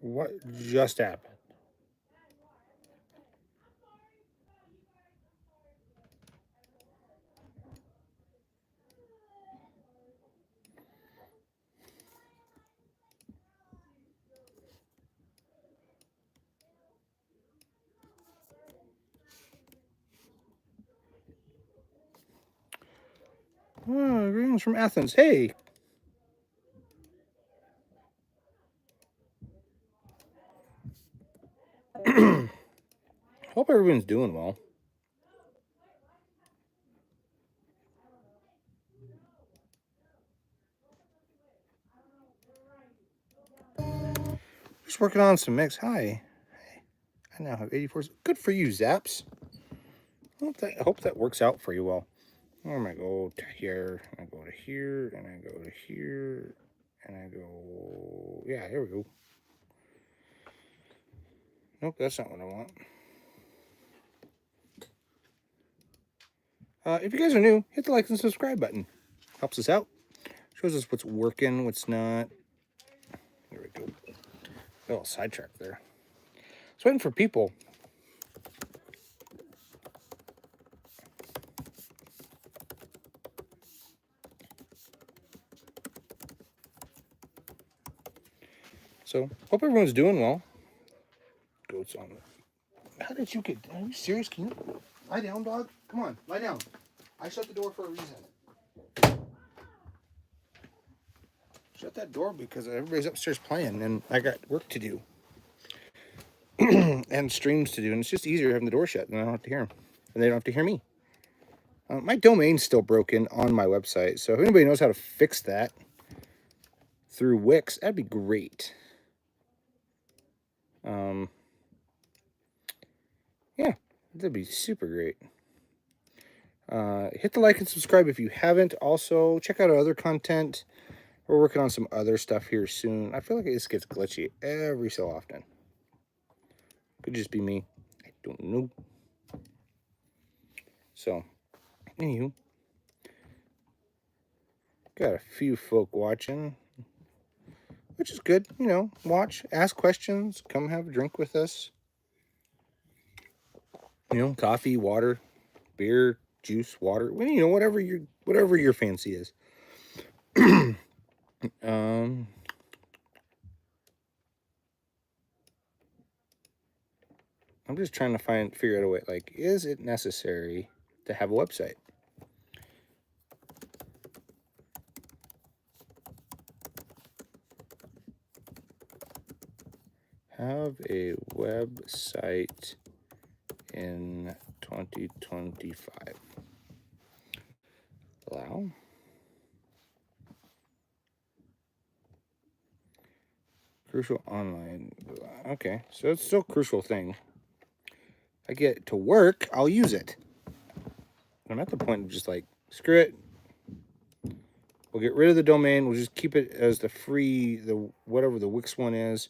What just happened? Oh, greetings from Athens. Hey. Hope everyone's doing well. Just working on some mix. Hi. I now have 84. Good for you, Zaps. I hope that works out for you well. I'm gonna go to here, and I go to here, and I go to here, and I go. Yeah, here we go. Nope, that's not what I want. If you guys are new, hit the like and subscribe button. Helps us out. Shows us what's working, what's not. There we go. A little sidetrack there. Just waiting for people. So, hope everyone's doing well. Goats on it. How did you get... Are you serious? Can you... Lie down, dog? Come on, lie down. I shut the door for a reason. Shut that door because everybody's upstairs playing and I got work to do. And streams to do. And it's just easier having the door shut and I don't have to hear them. And they don't have to hear me. My domain's still broken on my website. So if anybody knows how to fix that through Wix, that'd be great. Yeah, that'd be super great. Hit the like and subscribe if you haven't. Also, check out our other content. We're working on some other stuff here soon. I feel like it just gets glitchy every so often. Could just be me. I don't know. So, anywho, got a few folk watching, which is good. You know, watch, ask questions, come have a drink with us. You know, coffee, water, beer, juice, water. You know, whatever your fancy is. I'm just trying to figure out a way. Like, is it necessary to have a website? Have a website in 2025. Allow. Crucial online. Okay, so it's still a crucial thing. I get it to work, I'll use it. I'm at the point of just like, screw it. We'll get rid of the domain. We'll just keep it as the free, whatever the Wix one is.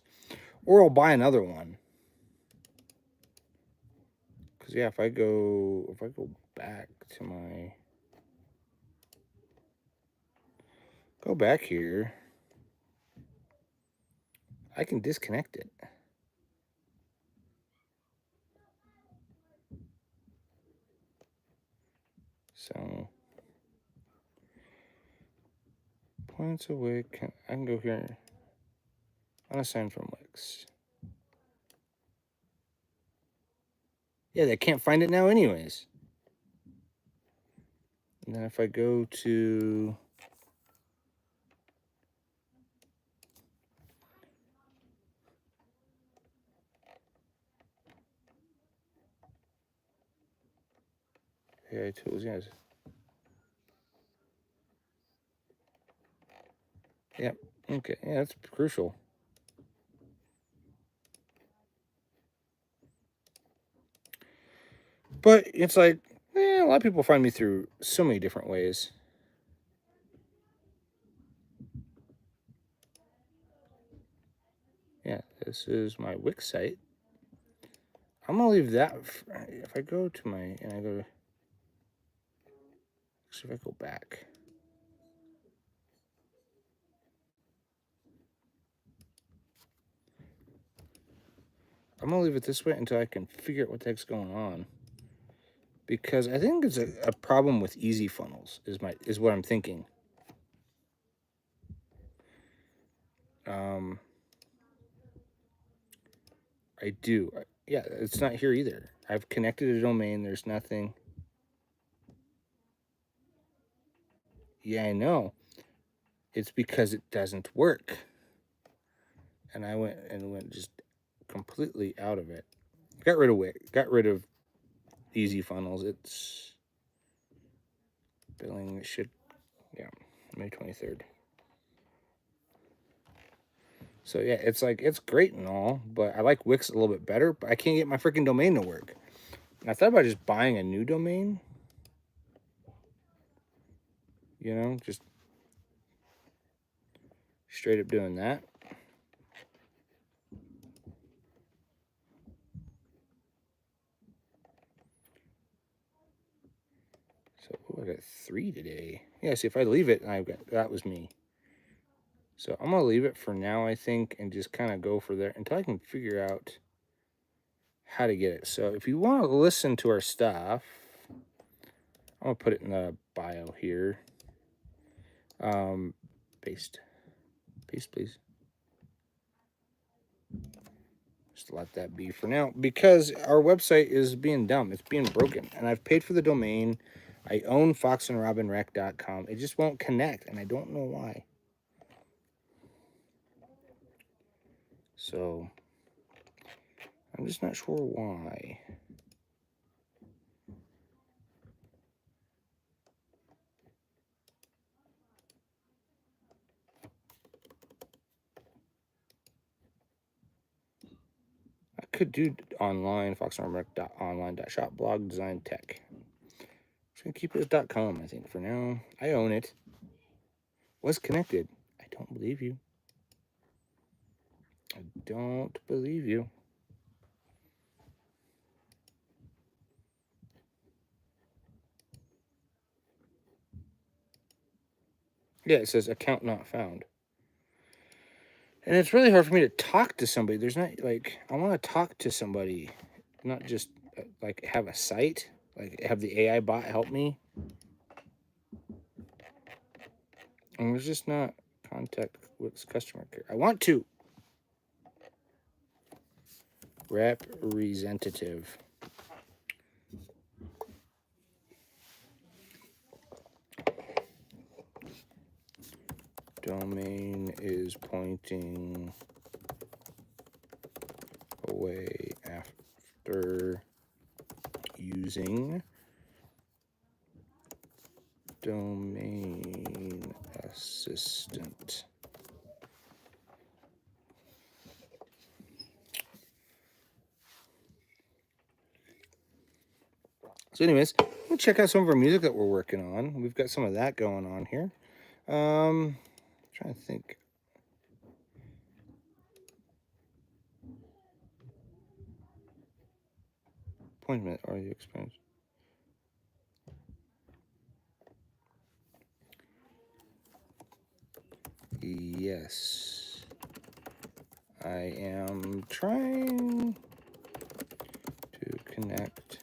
Or I'll buy another one. Because yeah, if I go back to my, go back here, I can disconnect it. So points away. I can go here. Unassign from Wix. Yeah, they can't find it now, anyways. And then if I go to AI tools, yes. Yep. Okay. Yeah, that's crucial. But it's like, a lot of people find me through so many different ways. Yeah, this is my Wix site. I'm gonna leave that. If I go to my and I go to, so if I go back, I'm gonna leave it this way until I can figure out what the heck's going on. Because I think it's a problem with easy funnels is what I'm thinking. I do. Yeah, it's not here either. I've connected a domain. There's nothing. Yeah, I know. It's because it doesn't work. And I went just completely out of it. Got rid of easy funnels. It's billing should, yeah, May 23rd. So yeah, it's like, it's great and all, but I like Wix a little bit better, but I can't get my freaking domain to work. And I thought about just buying a new domain. You know, just straight up doing that. So I got 3 today. Yeah, see, if I leave it, that was me. So I'm gonna leave it for now, I think, and just kind of go for there until I can figure out how to get it. So if you want to listen to our stuff, I'm gonna put it in the bio here. Paste, please. Just let that be for now, because our website is being dumb. It's being broken, and I've paid for the domain. I own foxandrobynrec.com. It just won't connect, and I don't know why. So I'm just not sure why. I could do online, foxandrobynrec.online.shop, blog, design, tech. I'm just gonna keep it as .com, I think, for now. I own it. Was connected. I don't believe you. I don't believe you. Yeah, it says account not found. And it's really hard for me to talk to somebody. There's not, like, I want to talk to somebody, not just, like, have a site, like, have the AI bot help me. And there's just not contact with customer care. I want to. Representative. Domain is pointing away after using domain assistant. So anyways, we'll check out some of our music that we're working on. We've got some of that going on here. Trying to think. Appointment, are you experienced? Yes. I am trying to connect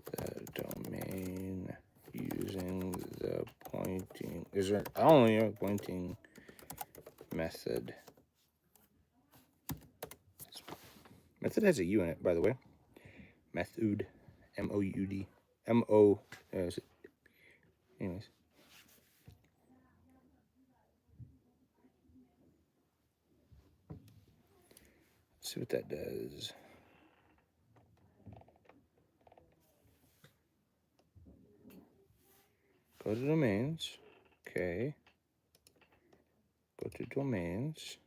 the domain using the pointing. Is there only a pointing method? Method has a U in it, by the way. Method, M-O-U-D, M-O. Anyways. Let's see what that does. Go to domains. Okay. Go to domains.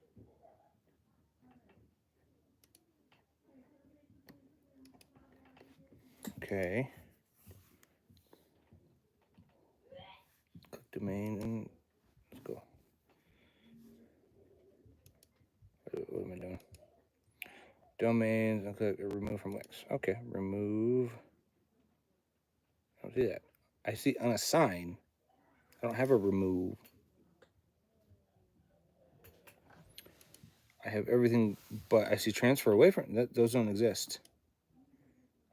Okay. Click domain and let's go. What am I doing? Domains and click remove from Wix. Okay, remove. I don't see that. I see unassign. I don't have a remove. I have everything, but I see transfer away from that. Those don't exist.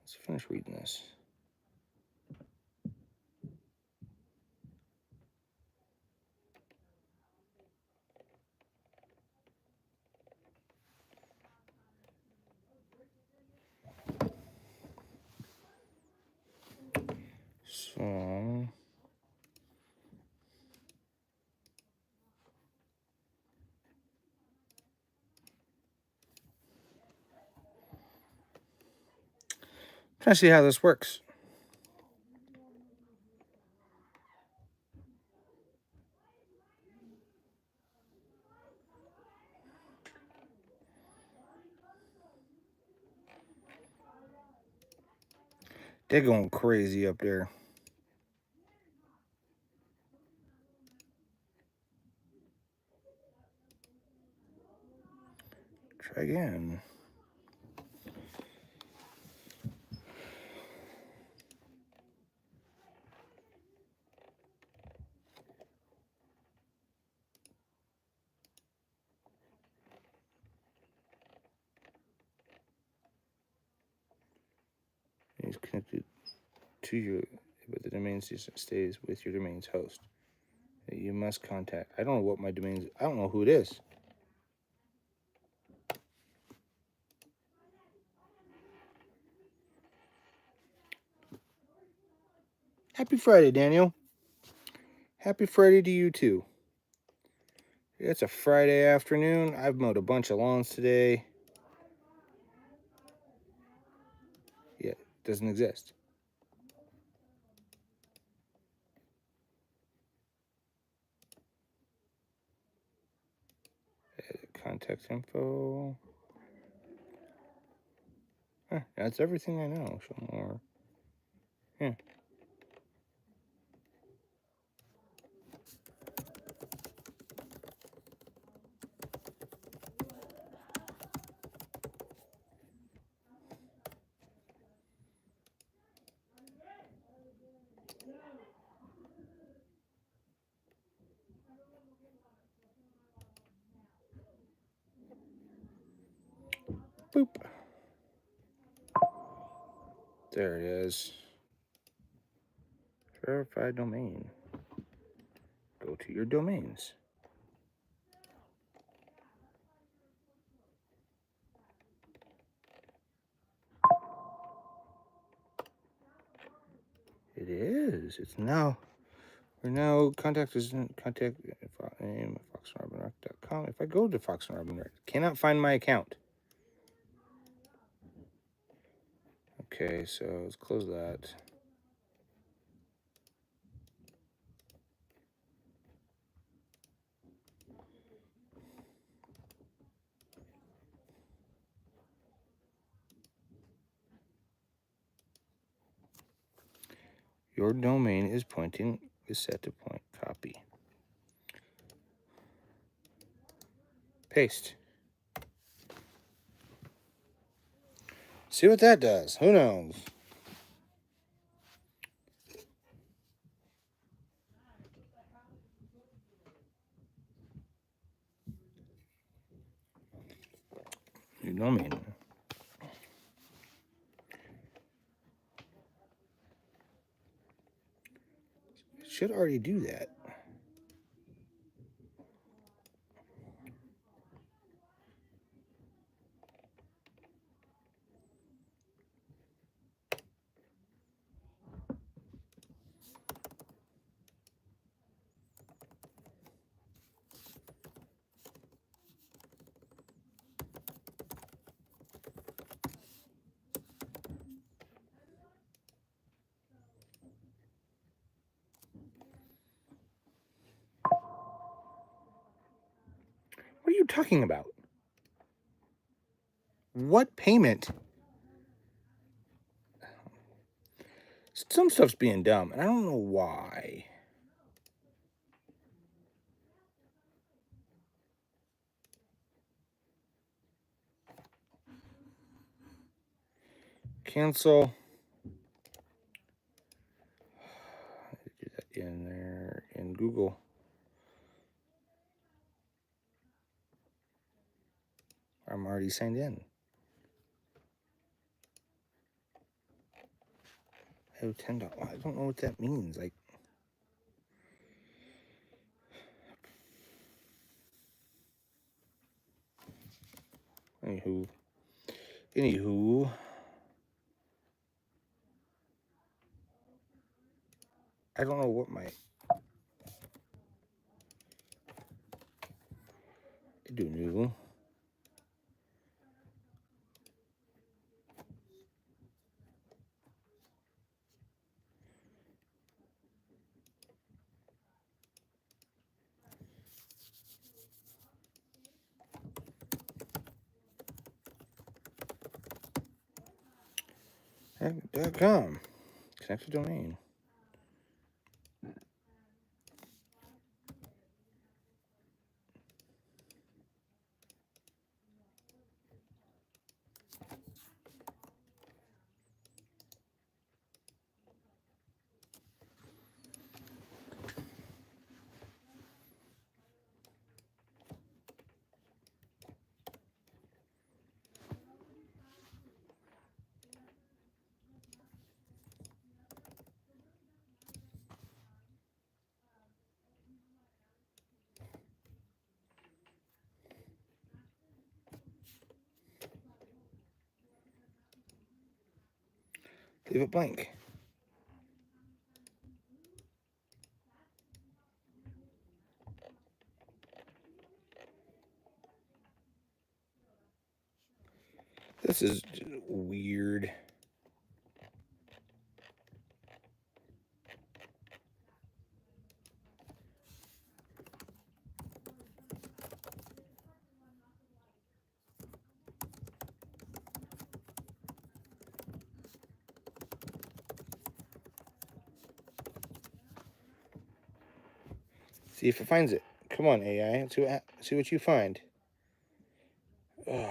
Let's finish reading this. So trying to see how this works. They're going crazy up there. Try again. It's connected to you, but the domain system stays with your domain's host. You must contact. I don't know what my domain's. I don't know who it is. Happy Friday, Daniel. Happy Friday to you too. It's a Friday afternoon. I've mowed a bunch of lawns today. Yeah, it doesn't exist. Edit contact info. That's everything I know. Show more. Yeah. Boop. There it is. Verified domain. Go to your domains. It is. It's now. We're now contact name foxandrobynrec.com. If I go to foxandrobynrec, cannot find my account. Okay, so let's close that. Your domain is set to point. Copy. Paste. See what that does. Who knows? Your domain. Should already do that. What are you talking about? What payment? Some stuff's being dumb, and I don't know why. Cancel. Do that in there in Google. I'm already signed in. I have $10. I don't know what that means. Like, anywho, I don't know what my do new. .com. Connect to domain. Leave it blank. This is weird. See if it finds it. Come on, AI. See what you find. Ugh.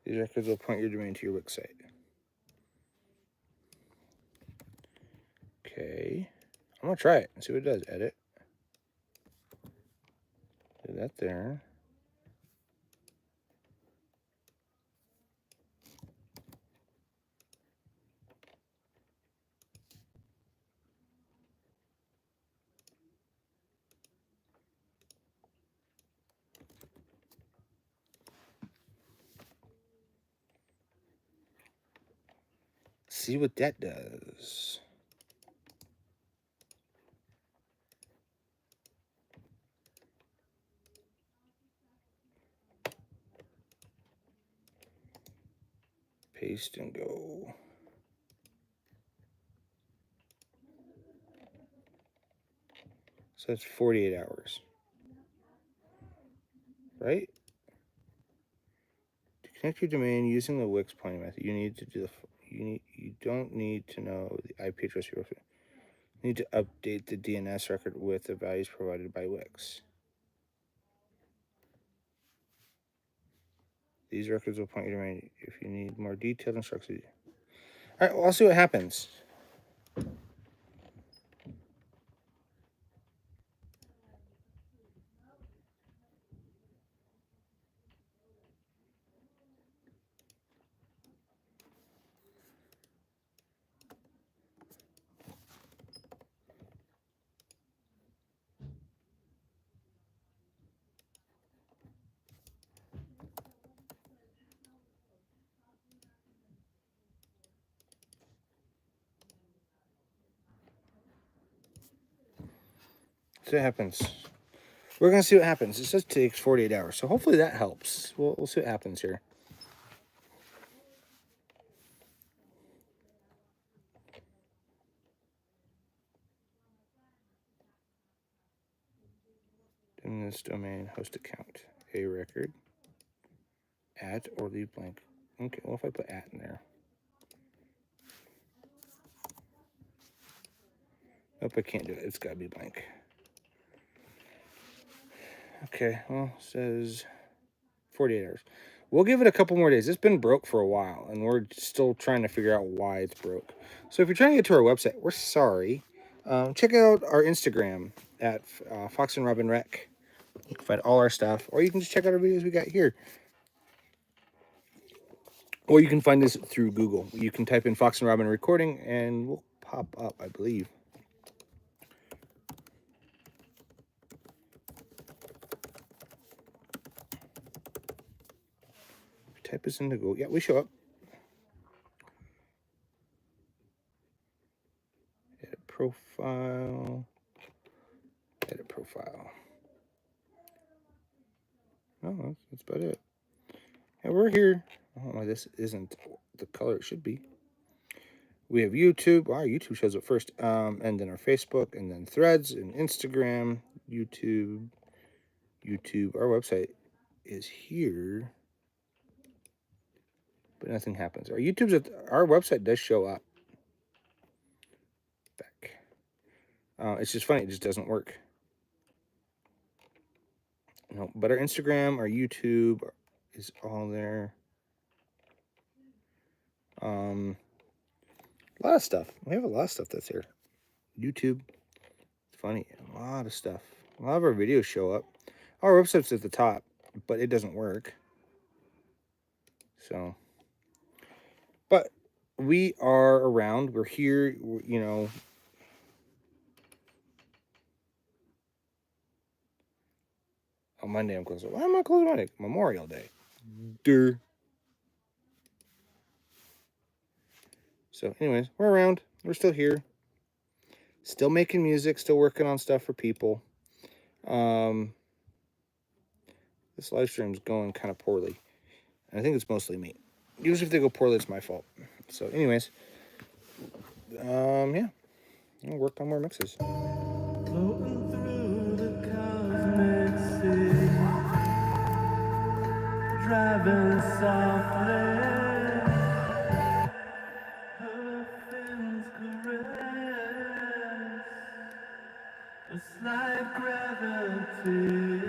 These records will point your domain to your Wix site. Okay. I'm going to try it and see what it does. Edit. Do that there. See what that does. Paste and go. So that's 48 hours. Right? To connect your domain using the Wix pointing method, you need to do you don't need to know the IP address you need to update the DNS record with the values provided by Wix. These records will point your domain if you need more detailed instructions. All right, well, I'll see what happens. See what happens. We're going to see what happens. It says it takes 48 hours, so hopefully that helps. We'll see what happens here. In this domain host account, a record, at or leave blank. Okay, well, if I put at in there. Nope, I can't do it. It's got to be blank. Okay, well, it says 48 hours. We'll give it a couple more days. It's been broke for a while, and we're still trying to figure out why it's broke. So if you're trying to get to our website, we're sorry. Check out our Instagram at Fox and Robyn Rec. You can find all our stuff, or you can just check out our videos we got here. Or you can find us through Google. You can type in Fox and Robyn Recording, and we'll pop up, I believe. Type us into Google. Yeah, we show up. Edit profile. Edit profile. No, that's about it. Yeah, we're here. Oh, this isn't the color it should be. We have YouTube. Wow, YouTube shows up first. And then our Facebook, and then Threads, and Instagram, YouTube. Our website is here, but nothing happens. Our website does show up. Back. It's just funny. It just doesn't work. No, but our Instagram, our YouTube is all there. A lot of stuff. We have a lot of stuff that's here. YouTube. It's funny. A lot of stuff. A lot of our videos show up. Our website's at the top, but it doesn't work. So, but we are around. We're here, you know. On Monday, I'm closed. Why am I closed Monday? Memorial Day. Durr. So, anyways, we're around. We're still here. Still making music. Still working on stuff for people. This live stream's going kind of poorly. And I think it's mostly me. Usually if they go poorly, it's my fault. So, anyways. Yeah. I'll work on more mixes. Floating through the cosmic sea, driving softly, her fins caress, just like gravity.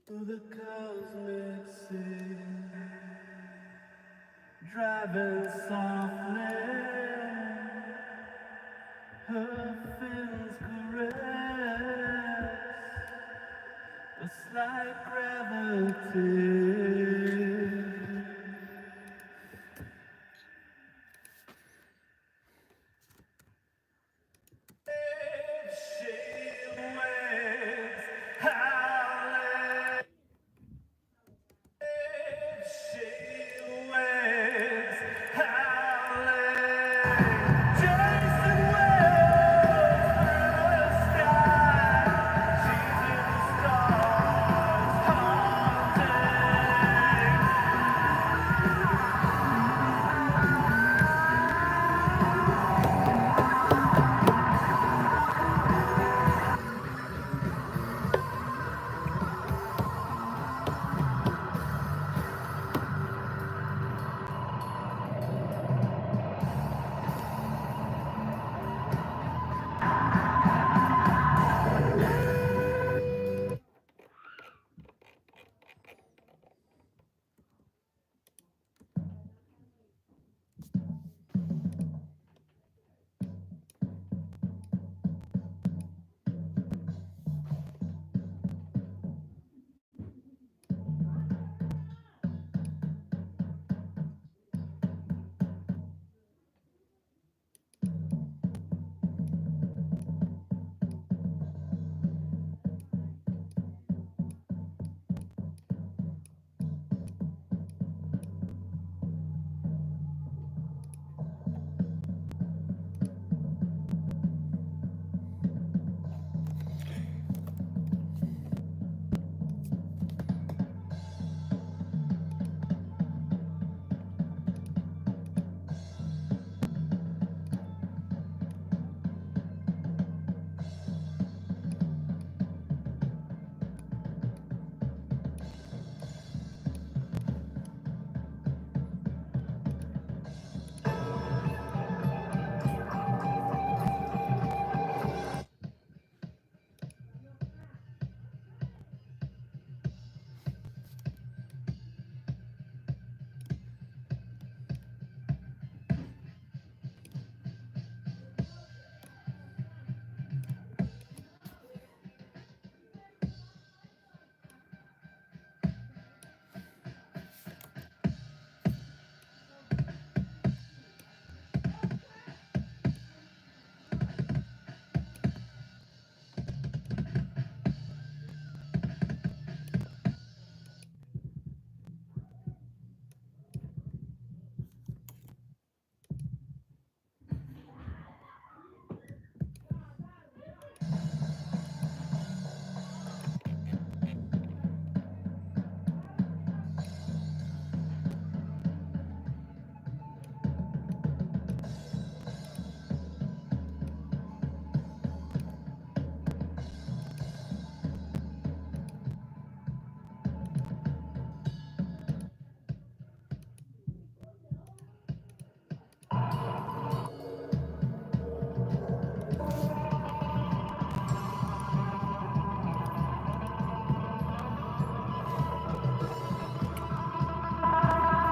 The cosmic sea, driving softly, her fins caress a slight gravity.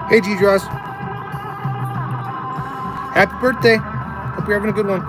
Hey, G-Draws. Happy birthday. Hope you're having a good one.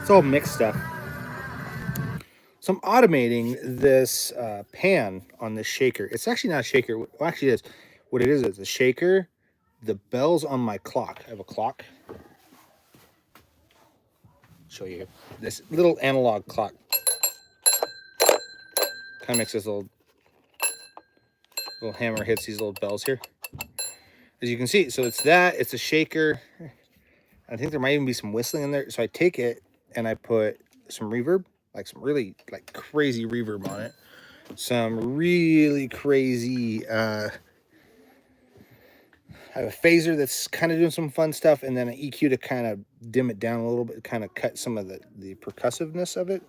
It's all mixed stuff. So I'm automating this pan on this shaker. It's actually not a shaker. Well, actually, it is. What it is a shaker. The bells on my clock. I have a clock. Show you this little analog clock. Kind of makes this little hammer hits these little bells here. As you can see, so it's that. It's a shaker. I think there might even be some whistling in there. So I take it and I put some reverb, like some really like crazy reverb on it. Some really crazy I have a phaser that's kind of doing some fun stuff, and then an EQ to kind of dim it down a little bit, kind of cut some of the percussiveness of it.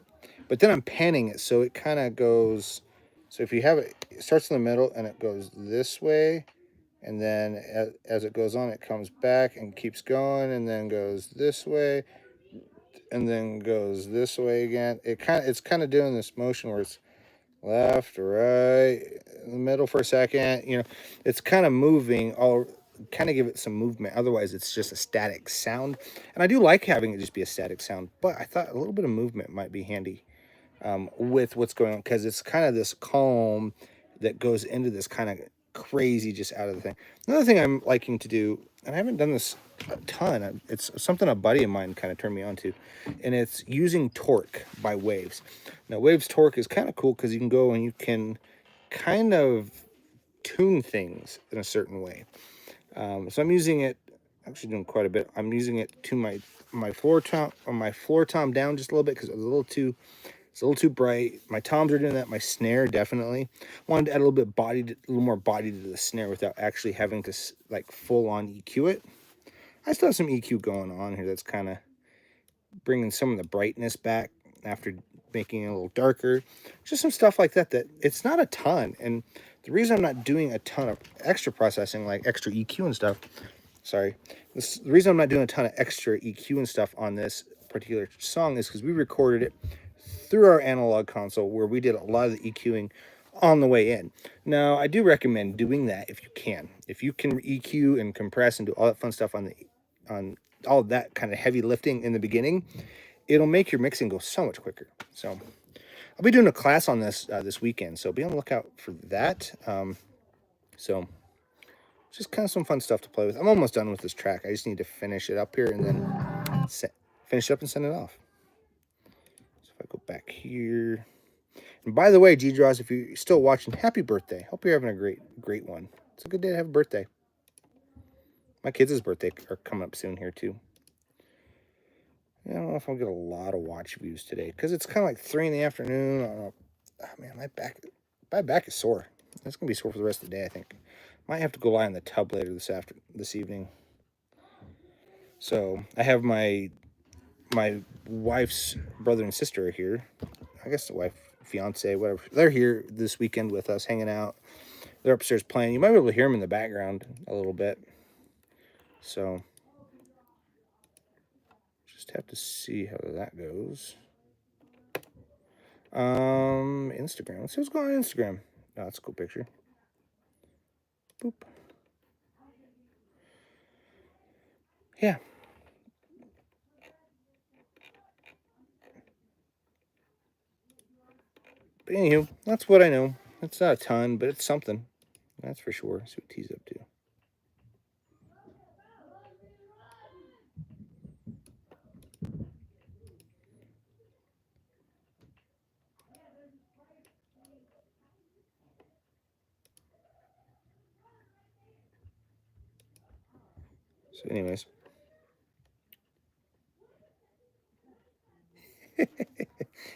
But then I'm panning it, so it kind of goes. So if you have it, it starts in the middle and it goes this way, and then as it goes on, it comes back and keeps going, and then goes this way, and then goes this way again. It's kind of doing this motion where it's left, right, in the middle for a second. You know, it's kind of moving all. Kind of give it some movement. Otherwise, it's just a static sound. And I do like having it just be a static sound, but I thought a little bit of movement might be handy with what's going on, because it's kind of this calm that goes into this kind of crazy just out of the thing. Another thing I'm liking to do, and I haven't done this a ton, it's something a buddy of mine kind of turned me on to, and it's using torque by Waves. Now, Waves torque is kind of cool because you can go and you can kind of tune things in a certain way. So I'm using it, actually doing quite a bit. I'm using it to my floor tom, or my floor tom down just a little bit, because it's a little too bright. My toms are doing that. My snare definitely wanted to add a little more body to the snare without actually having to like full on EQ it. I still have some EQ going on here that's kind of bringing some of the brightness back after making it a little darker. Just some stuff like that it's not a ton. And the reason I'm not doing a ton of extra processing, like extra EQ and stuff, the reason I'm not doing a ton of extra EQ and stuff on this particular song is because we recorded it through our analog console, where we did a lot of the EQing on the way in. Now, I do recommend doing that if you can. If you can EQ and compress and do all that fun stuff on all of that kind of heavy lifting in the beginning, it'll make your mixing go so much quicker. So I'll be doing a class on this this weekend, so be on the lookout for that. So just kind of some fun stuff to play with. I'm almost done with this track. I just need to finish it up here and then finish it up and send it off. So if I go back here. And by the way, G-Draws, if you're still watching, happy birthday. Hope you're having a great one. It's a good day to have a birthday. My kids' birthday are coming up soon here, too. I don't know if I'll get a lot of watch views today, because it's kind of like 3 in the afternoon. I don't know. Oh, man, my back is sore. It's going to be sore for the rest of the day, I think. Might have to go lie in the tub later this evening. So I have my wife's brother and sister are here. I guess the wife, fiance, whatever. They're here this weekend with us, hanging out. They're upstairs playing. You might be able to hear them in the background a little bit. So just have to see how that goes. Instagram. Let's see what's going on Instagram. Oh, that's a cool picture. Boop. Yeah. But anywho, that's what I know. It's not a ton, but it's something. That's for sure. See what T's up to. So anyways.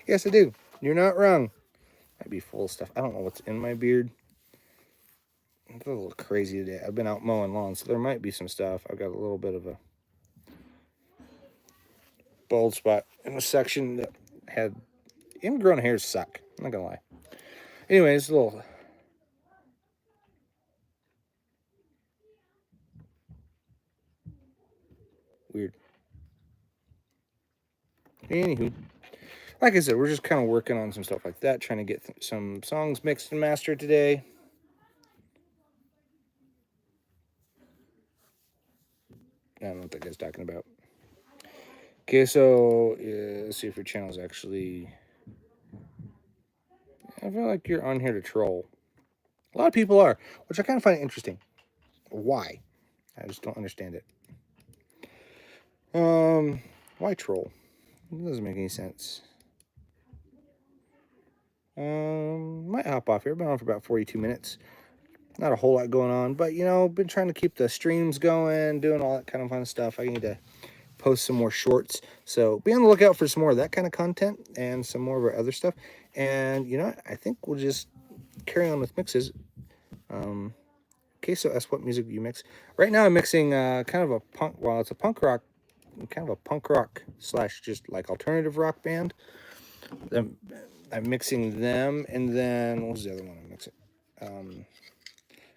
Yes, I do. You're not wrong. Might be full of stuff. I don't know what's in my beard. It's a little crazy today. I've been out mowing lawns, so there might be some stuff. I've got a little bit of a bald spot in a section that had ingrown hairs suck. I'm not gonna lie. Anyways, a little weird. Anywho, like I said, we're just kind of working on some stuff like that, trying to get some songs mixed and mastered today. I don't know what that guy's talking about. Okay, so let's see if your channel is actually. I feel like you're on here to troll. A lot of people are, which I kind of find interesting. Why? I just don't understand it. Why troll? It doesn't make any sense. Might hop off here. Been on for about 42 minutes. Not a whole lot going on, but you know, been trying to keep the streams going, doing all that kind of fun stuff. I need to post some more shorts, so be on the lookout for some more of that kind of content and some more of our other stuff. And you know what? I think we'll just carry on with mixes. Okay, so that's what music you mix. Right now I'm mixing kind of a punk, well, it's a punk rock, kind of a punk rock slash just like alternative rock band. I'm mixing them, and then what was the other one I'm mixing?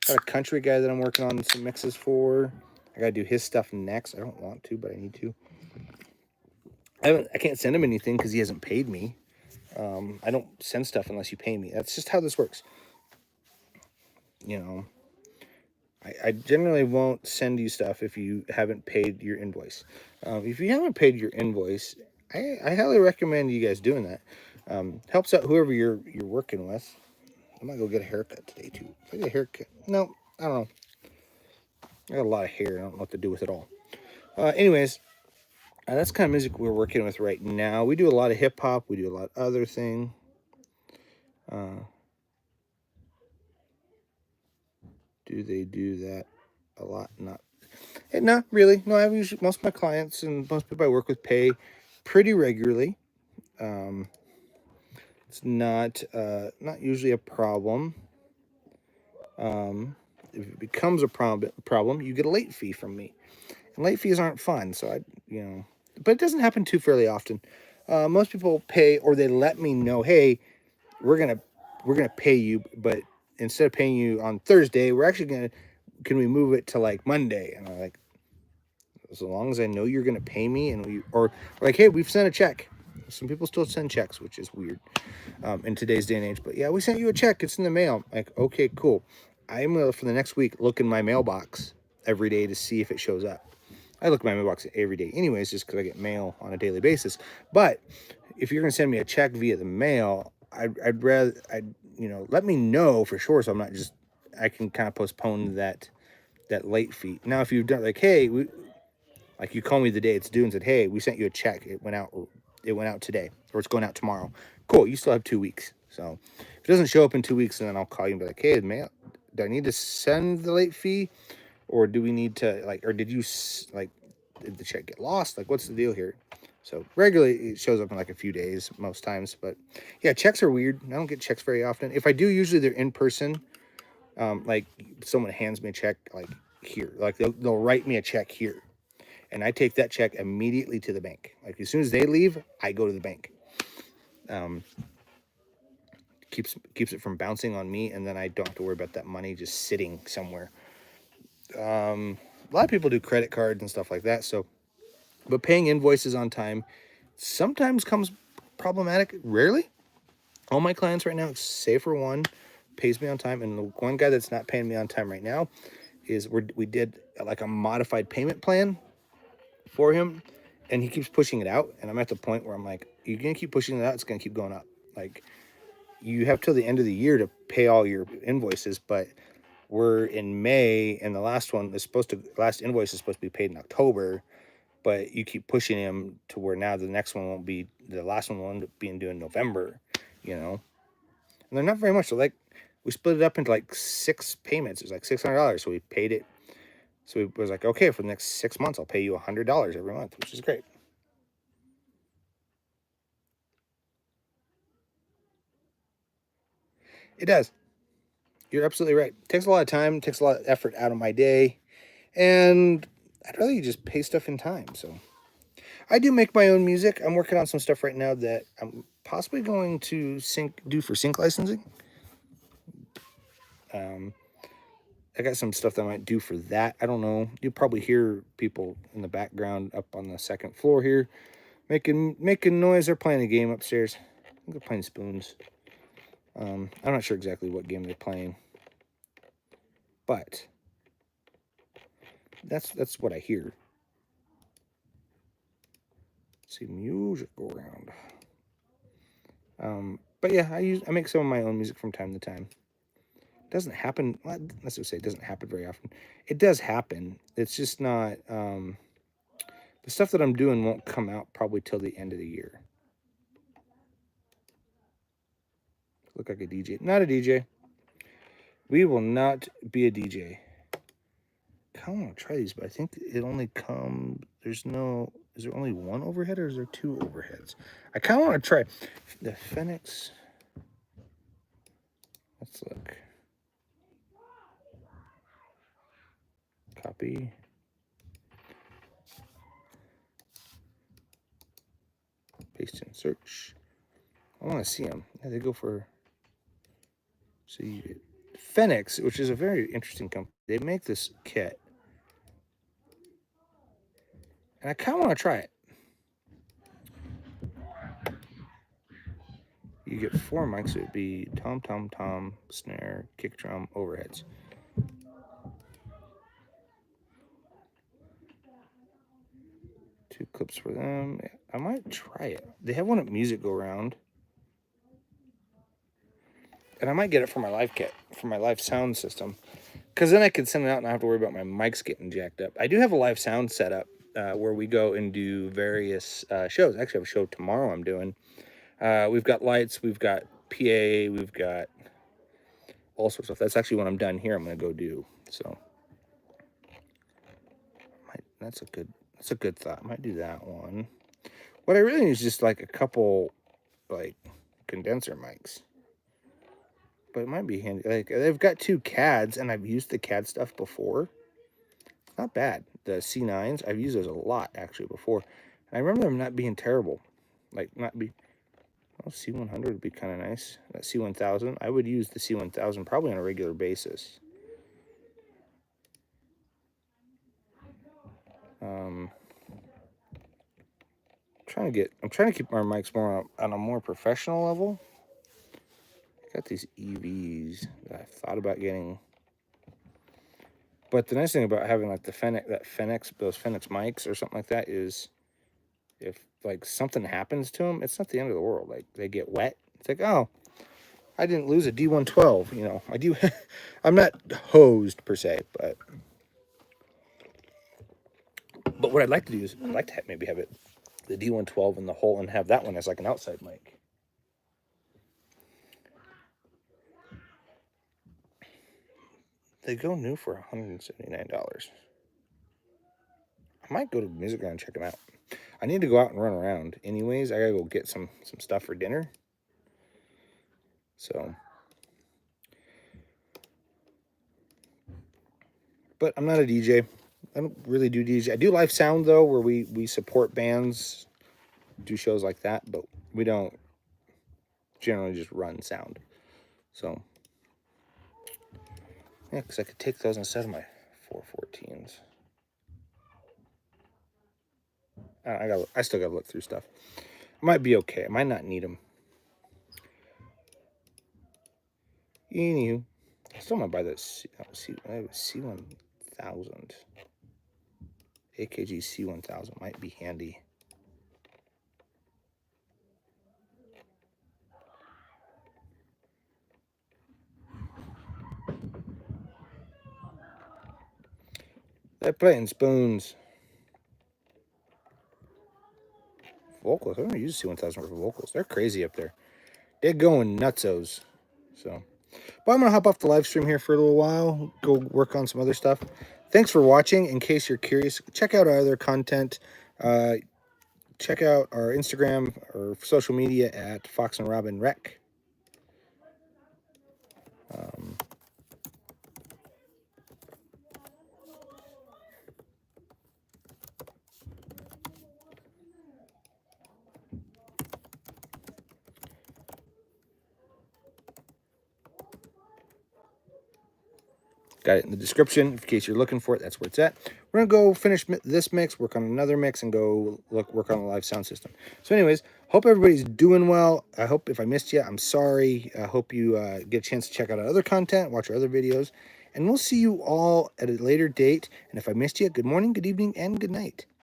Got a country guy that I'm working on some mixes for. I gotta do his stuff next. I don't want to, but I need to. I can't send him anything because he hasn't paid me. I don't send stuff unless you pay me. That's just how this works. You know, I generally won't send you stuff if you haven't paid your invoice. If you haven't paid your invoice, I highly recommend you guys doing that. Helps out whoever you're working with. I might go get a haircut today too. If I get a haircut, no, I don't know. I got a lot of hair. I don't know what to do with it all. Anyways, that's kind of music we're working with right now. We do a lot of hip hop. We do a lot of other thing. Do they do that a lot? Not really. No, I usually most of my clients and most people I work with pay pretty regularly. It's not usually a problem. If it becomes a problem, you get a late fee from me, and late fees aren't fun. So but it doesn't happen too fairly often. Most people pay, or they let me know, hey, we're gonna pay you, but instead of paying you on Thursday, we're actually can we move it to like Monday? And I'm like, as long as I know you're gonna pay me, and or like, hey, we've sent a check. Some people still send checks, which is weird in today's day and age. But yeah, we sent you a check. It's in the mail. Like, okay, cool. I'm gonna for the next week look in my mailbox every day to see if it shows up. I look in my mailbox every day, anyways, just because I get mail on a daily basis. But if you're gonna send me a check via the mail, I'd rather let me know for sure, so I'm not just I can kind of postpone that late fee. Now, if you've done like, hey, like you call me the day it's due and said, hey, we sent you a check. It went out today, or it's going out tomorrow. Cool. You still have 2 weeks. So if it doesn't show up in 2 weeks, then I'll call you and be like, hey, mail, do I need to send the late fee, or do we need to or did you did the check get lost? Like, what's the deal here? So regularly it shows up in like a few days most times. But yeah, checks are weird. I don't get checks very often. If I do, usually they're in person. Like someone hands me a check like here, like they'll write me a check here, and I take that check immediately to the bank. Like as soon as they leave, I go to the bank. Keeps it from bouncing on me, and then I don't have to worry about that money just sitting somewhere. A lot of people do credit cards and stuff like that. So, but paying invoices on time sometimes comes problematic. Rarely. All my clients right now, save for one, pays me on time, and the one guy that's not paying me on time right now is we did like a modified payment plan for him, and he keeps pushing it out, and I'm at the point where I'm like, you're gonna keep pushing it out, it's gonna keep going up. Like, you have till the end of the year to pay all your invoices, but we're in May, and the last invoice is supposed to be paid in October, but you keep pushing him to where now the last one will end up being due in November, and they're not very much. So like, we split it up into like 6 payments. It was like $600, so we paid it. So it was like, okay, for the next 6 months, I'll pay you $100 every month, which is great. It does. You're absolutely right. It takes a lot of time, takes a lot of effort out of my day, and I'd rather you just pay stuff in time. So I do make my own music. I'm working on some stuff right now that I'm possibly going to do for sync licensing. I got some stuff that I might do for that. I don't know. You'll probably hear people in the background up on the second floor here making noise. They're playing a game upstairs. They're playing spoons. I'm not sure exactly what game they're playing, but that's what I hear. see music go around. But yeah, I make some of my own music from time to time. It doesn't happen. Well, let's just say it doesn't happen very often. It does happen. It's just not. The stuff that I'm doing won't come out probably till the end of the year. Look like a DJ. Not a DJ. We will not be a DJ. I kind of want to try these, but I think it only comes. There's no. Is there only one overhead or is there two overheads? I kind of want to try the Phoenix. Let's look. Copy. Paste in search. I want to see them. Yeah, they go for. So you get Phoenix, which is a very interesting company. They make this kit, and I kind of want to try it. You get 4 mics. It would be tom, tom, tom, snare, kick drum, overheads. Two clips for them. I might try it. They have one at Music Go Round. And I might get it for my live kit, for my live sound system. Because then I could send it out and I don't have to worry about my mics getting jacked up. I do have a live sound setup where we go and do various shows. Actually, I have a show tomorrow I'm doing. We've got lights, we've got PA, we've got all sorts of stuff. That's actually when I'm done here, I'm going to go do. So that's a good thought. I might do that one. What I really need is just like a couple like condenser mics. But it might be handy. Like they've got 2 CADs, and I've used the CAD stuff before. Not bad. The C9s, I've used those a lot actually before. And I remember them not being terrible. Like not be. Oh, C100 would be kind of nice. That C1000, I would use the C1000 probably on a regular basis. I'm trying to keep our mics more on a more professional level. Got these EVs that I've thought about getting. But the nice thing about having like those Phoenix mics or something like that is if like something happens to them, it's not the end of the world. Like they get wet. It's like, oh, I didn't lose a D112. You know, I do. I'm not hosed per se, but what I'd like to do is I'd like to maybe have the D112 in the hole and have that one as like an outside mic. They go new for $179. I might go to Music Ground and check them out. I need to go out and run around. Anyways, I gotta go get some stuff for dinner. So, but I'm not a DJ. I don't really do DJ. I do live sound though, where we support bands, do shows like that, but we don't generally just run sound. So, yeah, because I could take those instead of my 414s. I still gotta look through stuff. I might be okay. I might not need them. Anywho, I still might buy this. C1000. AKG C1000 might be handy. They're playing spoons. Vocals. I don't use C1000 for vocals. They're crazy up there. They're going nutsos. So, but I'm gonna hop off the live stream here for a little while. Go work on some other stuff. Thanks for watching. In case you're curious, check out our other content. Check out our Instagram or social media at Fox and Robyn Rec. Got it in the description in case you're looking for it. That's where it's at. We're gonna go finish this mix, work on another mix, and go work on the live sound system. So anyways, hope everybody's doing well. I hope if I missed you, I'm sorry. I hope you get a chance to check out our other content, watch our other videos, and we'll see you all at a later date. And if I missed you, good morning, good evening, and good night.